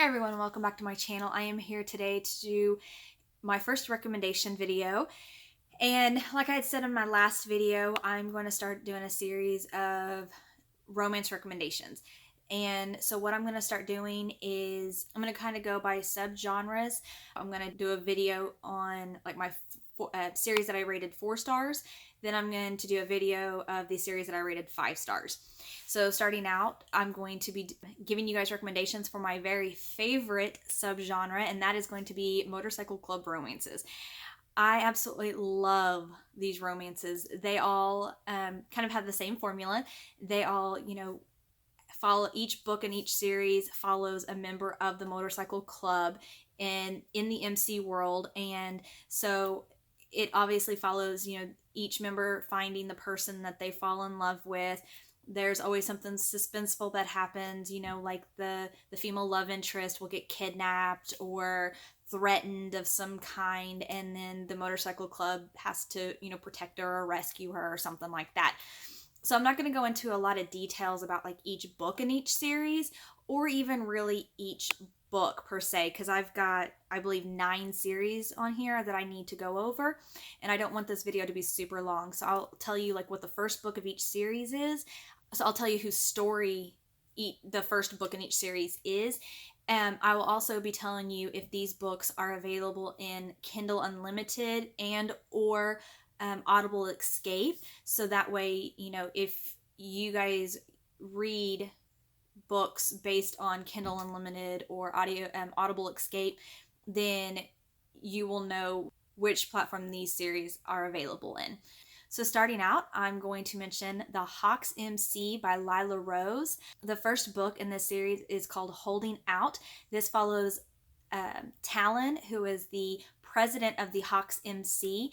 Hey everyone, welcome back to my channel. I am here today to do my first recommendation video. And like I had said in my last video, I'm going to start doing a series of romance recommendations. And so what I'm going to start doing is I'm going to kind of go by subgenres. I'm going to do a video on like my series that I rated 4 stars. Then I'm going to do a video of the series that I rated 5 stars. So starting out, I'm going to be giving you guys recommendations for my very favorite subgenre, and that is going to be motorcycle club romances. I absolutely love these romances. They all kind of have the same formula. They all, follow each book in each series follows a member of the motorcycle club in the MC world, and so it obviously follows, each member finding the person that they fall in love with. There's always something suspenseful that happens, like the female love interest will get kidnapped or threatened of some kind, and then the motorcycle club has to, protect her or rescue her or something like that. So I'm not going to go into a lot of details about like each book in each series or even really each book per se, because I've got, I believe, 9 series on here that I need to go over, and I don't want this video to be super long. So I'll tell you like what the first book of each series is. So I'll tell you whose story the first book in each series is. I will also be telling you if these books are available in Kindle Unlimited and or Audible Escape. So that way, if you guys read books based on Kindle Unlimited or Audible Escape, then you will know which platform these series are available in. So starting out, I'm going to mention The Hawks MC by Lila Rose. The first book in this series is called Holding Out. This follows Talon, who is the president of the Hawks MC,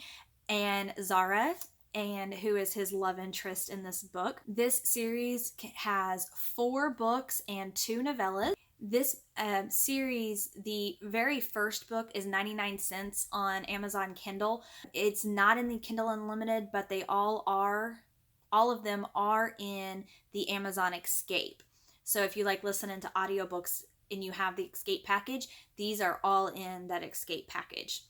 and Zara, and who is his love interest in this book. This series has 4 books and 2 novellas. This series, the very first book is 99 cents on Amazon Kindle. It's not in the Kindle Unlimited, but they all of them are in the Amazon Escape. So if you like listening to audiobooks and you have the Escape package, these are all in that Escape package.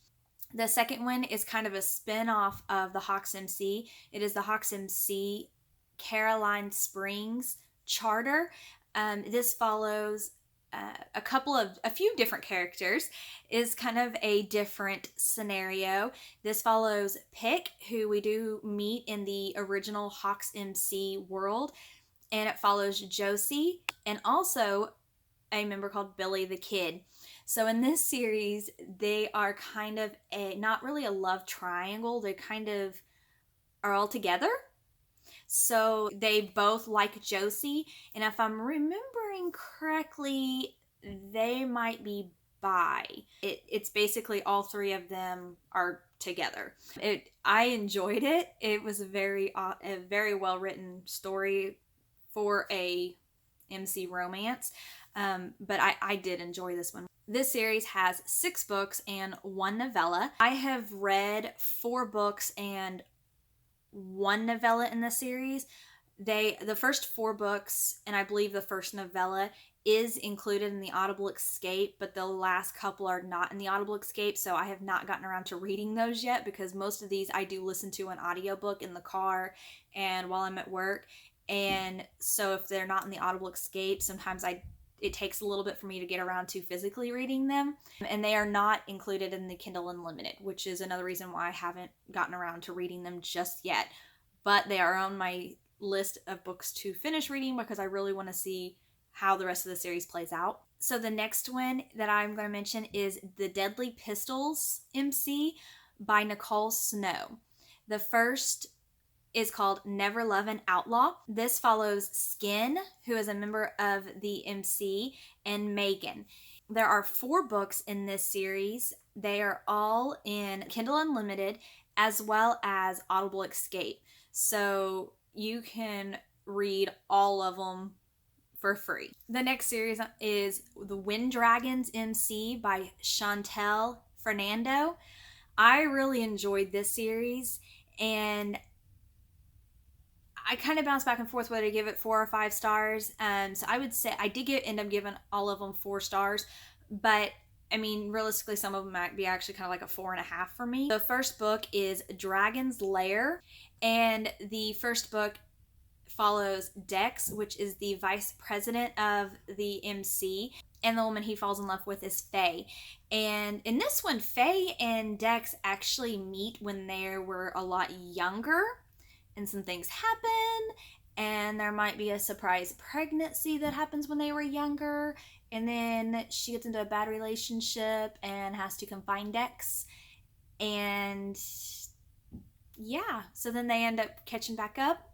The second one is kind of a spin-off of the Hawks MC. It is the Hawks MC Caroline Springs Charter. This follows a few different characters. Is kind of a different scenario. This follows Pick, who we do meet in the original Hawks MC world, and it follows Josie and also a member called Billy the Kid. So in this series, they are kind of not really a love triangle. They kind of are all together. So they both like Josie, and if I'm remembering correctly, they might be bi. It's basically all 3 of them are together. I enjoyed it. It was a very well written story for a MC romance, but I did enjoy this one. This series has 6 books and 1 novella. I have read 4 books and 1 novella in the series. The first 4 books, and I believe the first novella, is included in the Audible Escape, but the last couple are not in the Audible Escape, so I have not gotten around to reading those yet, because most of these I do listen to an audiobook in the car and while I'm at work. And so if they're not in the Audible Escape, sometimes it takes a little bit for me to get around to physically reading them. And they are not included in the Kindle Unlimited, which is another reason why I haven't gotten around to reading them just yet. But they are on my list of books to finish reading because I really want to see how the rest of the series plays out. So the next one that I'm going to mention is The Deadly Pistols MC by Nicole Snow. The first is called Never Love an Outlaw. This follows Skin, who is a member of the MC, and Megan. There are 4 books in this series. They are all in Kindle Unlimited as well as Audible Escape. So you can read all of them for free. The next series is The Wind Dragons MC by Chantel Fernando. I really enjoyed this series, and I kind of bounce back and forth whether to give it 4 or 5 stars. So I would say I did end up giving all of them 4 stars, but I mean, realistically, some of them might be actually kind of like a 4.5 for me. The first book is Dragon's Lair, and the first book follows Dex, which is the vice president of the MC, and the woman he falls in love with is Faye. And in this one, Faye and Dex actually meet when they were a lot younger, and some things happen, and there might be a surprise pregnancy that happens when they were younger, and then she gets into a bad relationship and has to confine Dex, and yeah, so then they end up catching back up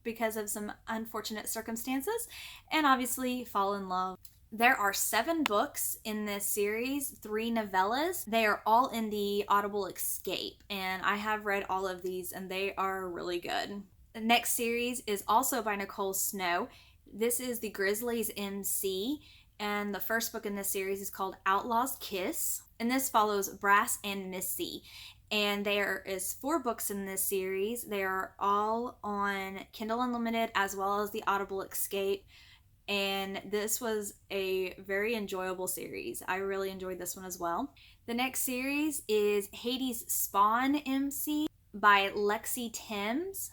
because of some unfortunate circumstances, and obviously fall in love. There are 7 books in this series, 3 novellas. They are all in the Audible Escape, and I have read all of these, and they are really good. The next series is also by Nicole Snow. This is the Grizzlies MC, and the first book in this series is called Outlaws Kiss, and this follows Brass and Missy. And there is 4 books in this series. They are all on Kindle Unlimited as well as the Audible Escape. And this was a very enjoyable series. I really enjoyed this one as well. The next series is Hadesspawn MC by Lexi Timms.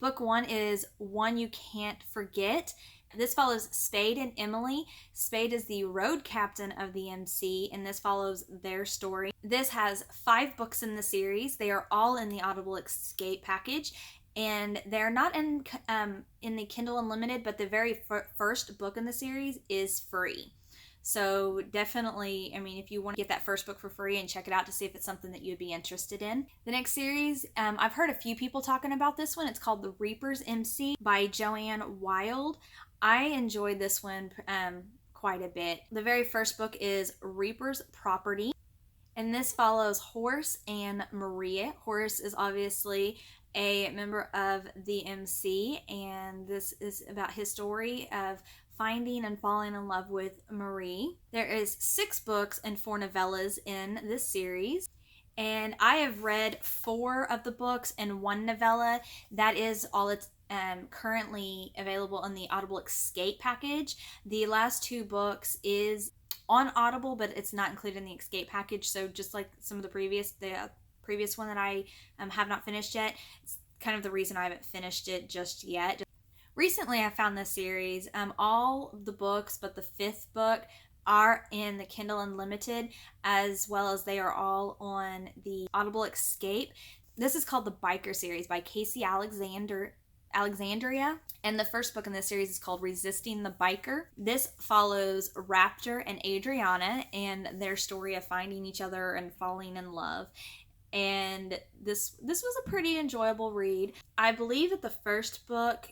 Book 1 is One You Can't Forget. This follows Spade and Emily. Spade is the road captain of the MC, and this follows their story. This has 5 books in the series. They are all in the Audible Escape package, and they're not in the Kindle Unlimited, but the very first book in the series is free. So definitely, I mean, if you want to get that first book for free and check it out to see if it's something that you'd be interested in. The next series, I've heard a few people talking about this one. It's called The Reapers MC by Joanne Wild. I enjoyed this one quite a bit. The very first book is Reaper's Property, and this follows Horace and Maria. Horace is obviously a member of the MC, and this is about his story of finding and falling in love with Marie. There is 6 books and 4 novellas in this series, and I have read 4 of the books and 1 novella. That is all it's currently available in the Audible Escape package. The last 2 books is on Audible, but it's not included in the Escape package. So just like some of the previous one that I have not finished yet, it's kind of the reason I haven't finished it just yet. Recently, I found this series. All of the books but the 5th book are in the Kindle Unlimited, as well as they are all on the Audible Escape. This is called the Biker series by Casey Alexandria, and the first book in this series is called Resisting the Biker. This follows Raptor and Adriana and their story of finding each other and falling in love. And this was a pretty enjoyable read. I believe that the first book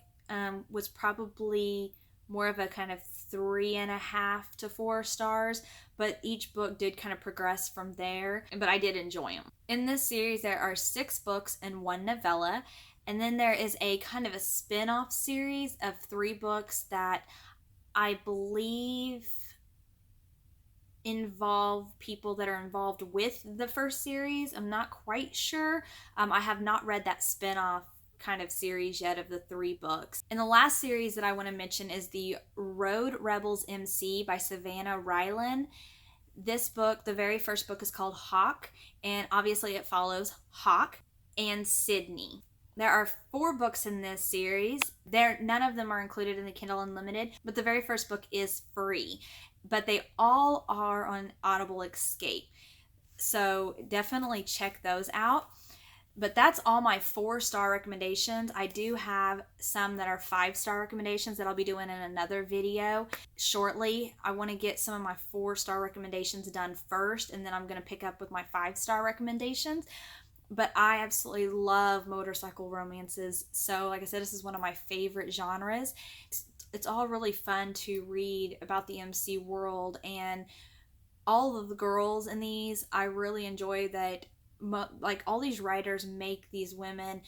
was probably more of a kind of 3.5 to 4 stars, but each book did kind of progress from there, but I did enjoy them. In this series, there are 6 books and 1 novella, and then there is a kind of a spin-off series of 3 books that I believe involve people that are involved with the first series. I'm not quite sure. I have not read that spin-off kind of series yet of the 3 books. And the last series that I want to mention is the Road Rebels MC by Savannah Rylan. This book, the very first book, is called Hawk, and obviously it follows Hawk and Sydney. There are 4 books in this series. None of them are included in the Kindle Unlimited, but the very first book is free. But they all are on Audible Escape. So definitely check those out. But that's all my 4-star recommendations. I do have some that are 5-star recommendations that I'll be doing in another video shortly. I want to get some of my 4-star recommendations done first, and then I'm going to pick up with my 5-star recommendations. But I absolutely love motorcycle romances. So like I said, this is one of my favorite genres. It's all really fun to read about the MC world, and all of the girls in these, I really enjoy that. Like, all these writers make these women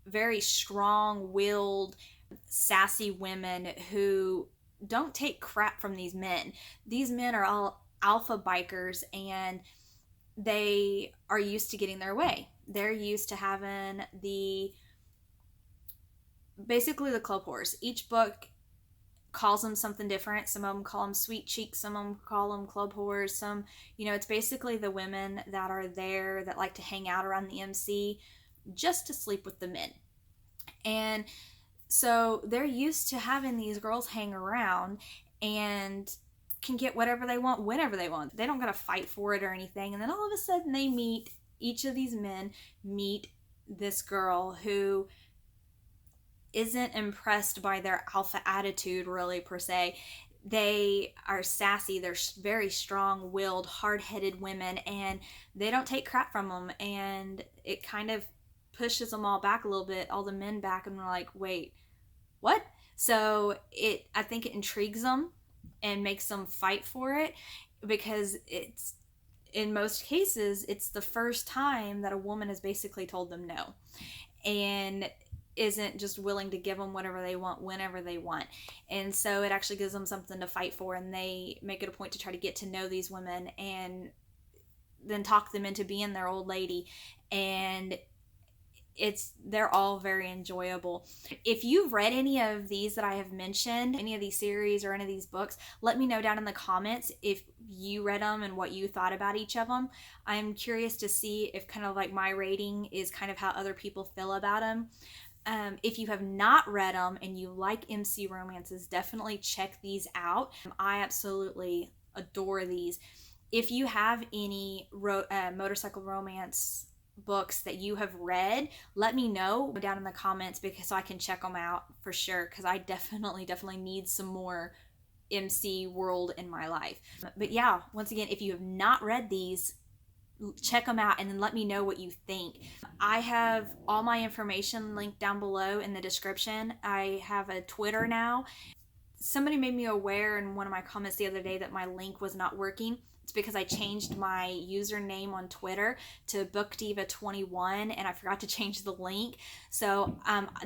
very strong-willed, sassy women who don't take crap from these men. These men are all alpha bikers, and they are used to getting their way. They're used to having the basically the club whores. Each book calls them something different. Some of them call them sweet cheeks, some of them call them club whores, some, it's basically the women that are there that like to hang out around the MC just to sleep with the men. And so they're used to having these girls hang around and can get whatever they want whenever they want. They don't gotta fight for it or anything. And then all of a sudden each of these men meet this girl who isn't impressed by their alpha attitude really per se. They are sassy, they're very strong-willed, hard-headed women, and they don't take crap from them, and it kind of pushes them all back a little bit, all the men back, and they're like, wait, what? So I think it intrigues them and makes them fight for it, because it's, in most cases, it's the first time that a woman has basically told them no, and isn't just willing to give them whatever they want whenever they want. And so it actually gives them something to fight for, and they make it a point to try to get to know these women and then talk them into being their old lady. And they're all very enjoyable. If you've read any of these that I have mentioned, any of these series or any of these books, let me know down in the comments if you read them and what you thought about each of them. I'm curious to see if kind of like my rating is kind of how other people feel about them. If you have not read them and you like MC romances, definitely check these out. I absolutely adore these. If you have any motorcycle romance books that you have read, let me know down in the comments, because so I can check them out for sure, because I definitely need some more MC world in my life. But yeah, once again, if you have not read these, check them out and then let me know what you think. I have all my information linked down below in the description. I have a Twitter now. Somebody made me aware in one of my comments the other day that my link was not working. It's because I changed my username on Twitter to BookDiva21 and I forgot to change the link. So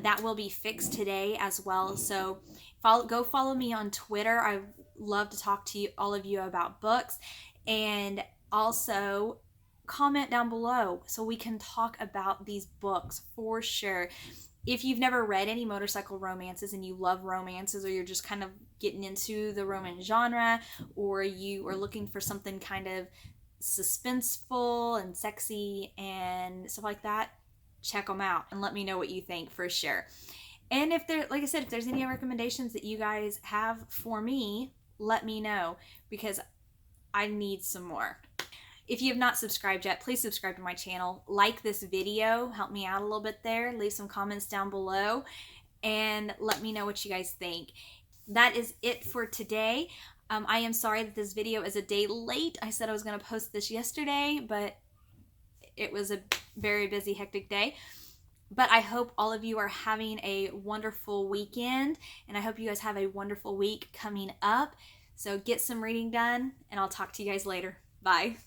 that will be fixed today as well. So go follow me on Twitter. I love to talk to all of you about books, and also comment down below so we can talk about these books for sure. If you've never read any motorcycle romances and you love romances, or you're just kind of getting into the romance genre, or you are looking for something kind of suspenseful and sexy and stuff like that, check them out and let me know what you think for sure. And if there, like I said, if there's any recommendations that you guys have for me, let me know, because I need some more. If you have not subscribed yet, please subscribe to my channel. Like this video, help me out a little bit there. Leave some comments down below and let me know what you guys think. That is it for today. I am sorry that this video is a day late. I said I was going to post this yesterday, but it was a very busy, hectic day. But I hope all of you are having a wonderful weekend, and I hope you guys have a wonderful week coming up. So get some reading done, and I'll talk to you guys later. Bye.